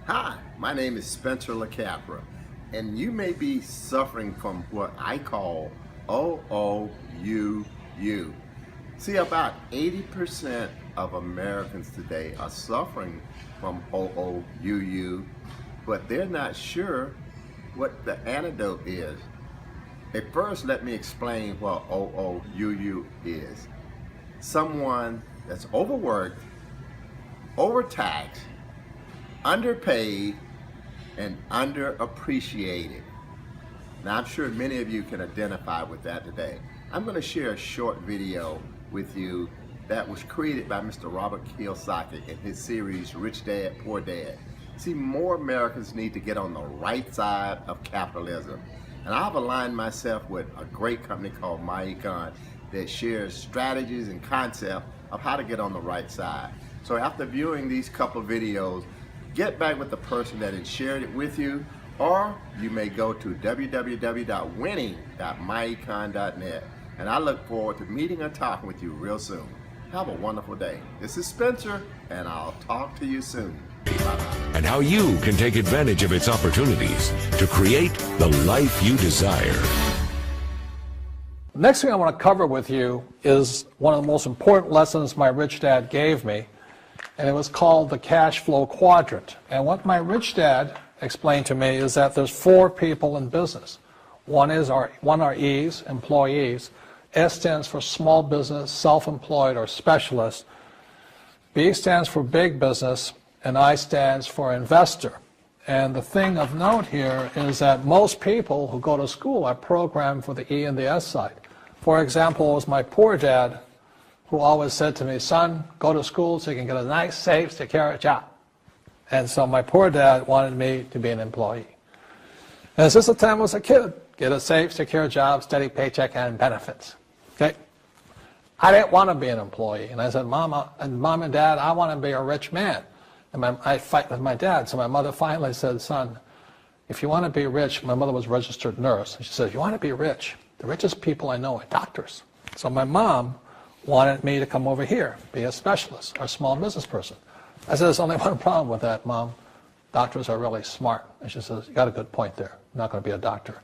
Hi, my name is Spencer LaCapra, and you may be suffering from what I call OOUU. See, about 80% of Americans today are suffering from OOUU, but they're not sure what the antidote is. At first, let me explain what OOUU is. Someone that's overworked, overtaxed, underpaid, and underappreciated. Now, I'm sure many of you can identify with that today. I'm going to share a short video with you that was created by Mr. Robert Kiyosaki in his series Rich Dad, Poor Dad. See, more Americans need to get on the right side of capitalism. And I've aligned myself with a great company called MyEcon that shares strategies and concepts of how to get on the right side. So after viewing these couple of videos, get back with the person that had shared it with you, or you may go to www.winning.myecon.net. And I look forward to meeting or talking with you real soon. Have a wonderful day. This is Spencer, and I'll talk to you soon. Bye-bye. And how you can take advantage of its opportunities to create the life you desire. The next thing I want to cover with you is one of the most important lessons my rich dad gave me, and it was called the cash flow quadrant. And what my rich dad explained to me is that there's four people in business. One are E's, employees. S stands for small business, self-employed, or specialist. B stands for big business, and I stands for investor. And the thing of note here is that most people who go to school are programmed for the E and the S side. For example, it was my poor dad who always said to me, son, go to school so you can get a nice, safe, secure job. And so my poor dad wanted me to be an employee. And since the time I was a kid, get a safe, secure job, steady paycheck, and benefits. Okay? I didn't want to be an employee. And I said, Mom and Dad, I want to be a rich man. And I fight with my dad. So my mother finally said, son, if you want to be rich, my mother was a registered nurse. And she said, if you want to be rich, the richest people I know are doctors. So my mom wanted me to come over here, be a specialist or a small business person. I said, there's only one problem with that, Mom. Doctors are really smart. And she says, you got a good point there. I'm not going to be a doctor.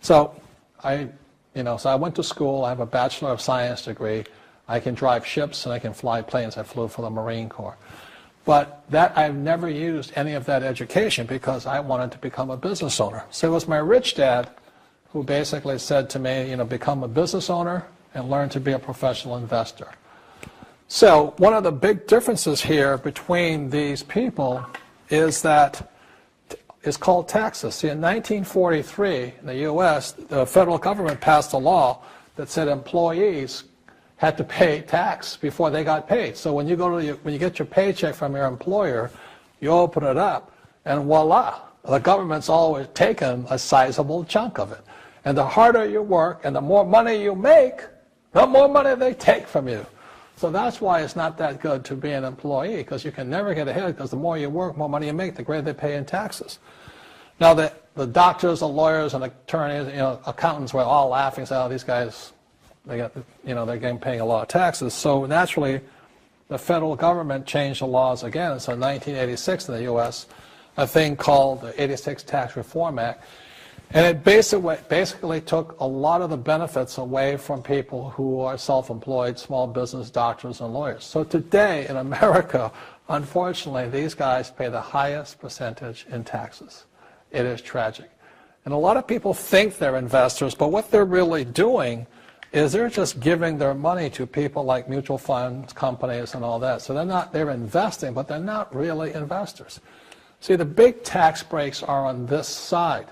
So I went to school. I have a Bachelor of Science degree. I can drive ships and I can fly planes. I flew for the Marine Corps. But I've never used any of that education because I wanted to become a business owner. So it was my rich dad who basically said to me, become a business owner and learn to be a professional investor. So one of the big differences here between these people is that it's called taxes. See, in 1943 in the U.S., the federal government passed a law that said employees had to pay tax before they got paid. So when you get your paycheck from your employer, you open it up, and voila, the government's always taken a sizable chunk of it. And the harder you work and the more money you make, the more money they take from you. So that's why it's not that good to be an employee, because you can never get ahead, because the more you work, more money you make, the greater they pay in taxes. Now, the doctors, the lawyers, and attorneys, accountants were all laughing, saying, oh, these guys, they're getting paying a lot of taxes. So naturally, the federal government changed the laws again. So in 1986 in the U.S., a thing called the 86 Tax Reform Act. And it basically took a lot of the benefits away from people who are self-employed, small business, doctors, and lawyers. So today in America, unfortunately, these guys pay the highest percentage in taxes. It is tragic. And a lot of people think they're investors, but what they're really doing is they're just giving their money to people like mutual funds, companies, and all that. So they're investing, but they're not really investors. See, the big tax breaks are on this side.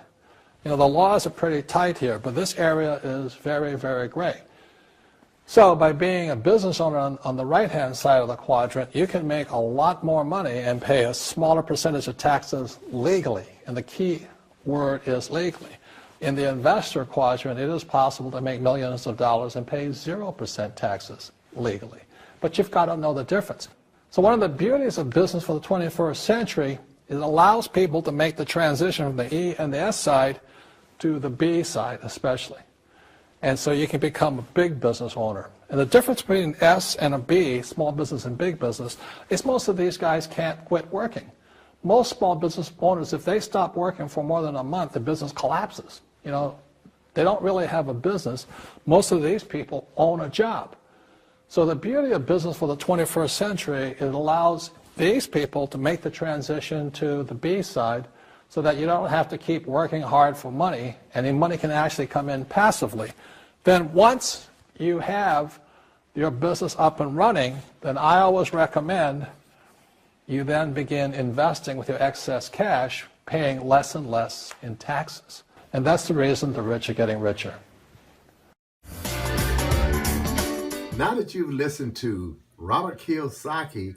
The laws are pretty tight here, but this area is very, very gray. So by being a business owner on the right-hand side of the quadrant, you can make a lot more money and pay a smaller percentage of taxes legally. And the key word is legally. In the investor quadrant, it is possible to make millions of dollars and pay 0% taxes legally. But you've got to know the difference. So one of the beauties of business for the 21st century is it allows people to make the transition from the E and the S side to the B side especially. And so you can become a big business owner. And the difference between S and a B, small business and big business, is most of these guys can't quit working. most small business owners, if they stop working for more than a month, the business collapses. You know, they don't really have a business. Most of these people own a job. So the beauty of business for the 21st century, it allows these people to make the transition to the B side so that you don't have to keep working hard for money, and the money can actually come in passively. Then once you have your business up and running, then I always recommend you then begin investing with your excess cash, paying less and less in taxes. And that's the reason the rich are getting richer. Now that you've listened to Robert Kiyosaki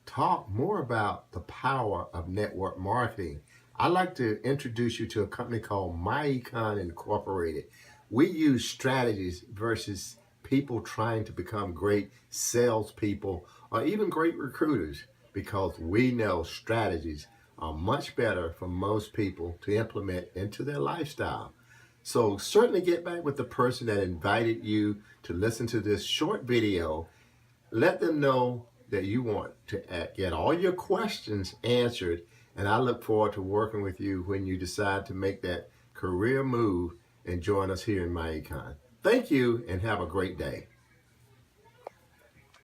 talk more about the power of network marketing, I'd like to introduce you to a company called MyEcon Incorporated. We use strategies versus people trying to become great salespeople or even great recruiters, because we know strategies are much better for most people to implement into their lifestyle. So certainly get back with the person that invited you to listen to this short video. Let them know that you want to get all your questions answered, and I look forward to working with you when you decide to make that career move and join us here in MyEcon. Thank you and have a great day.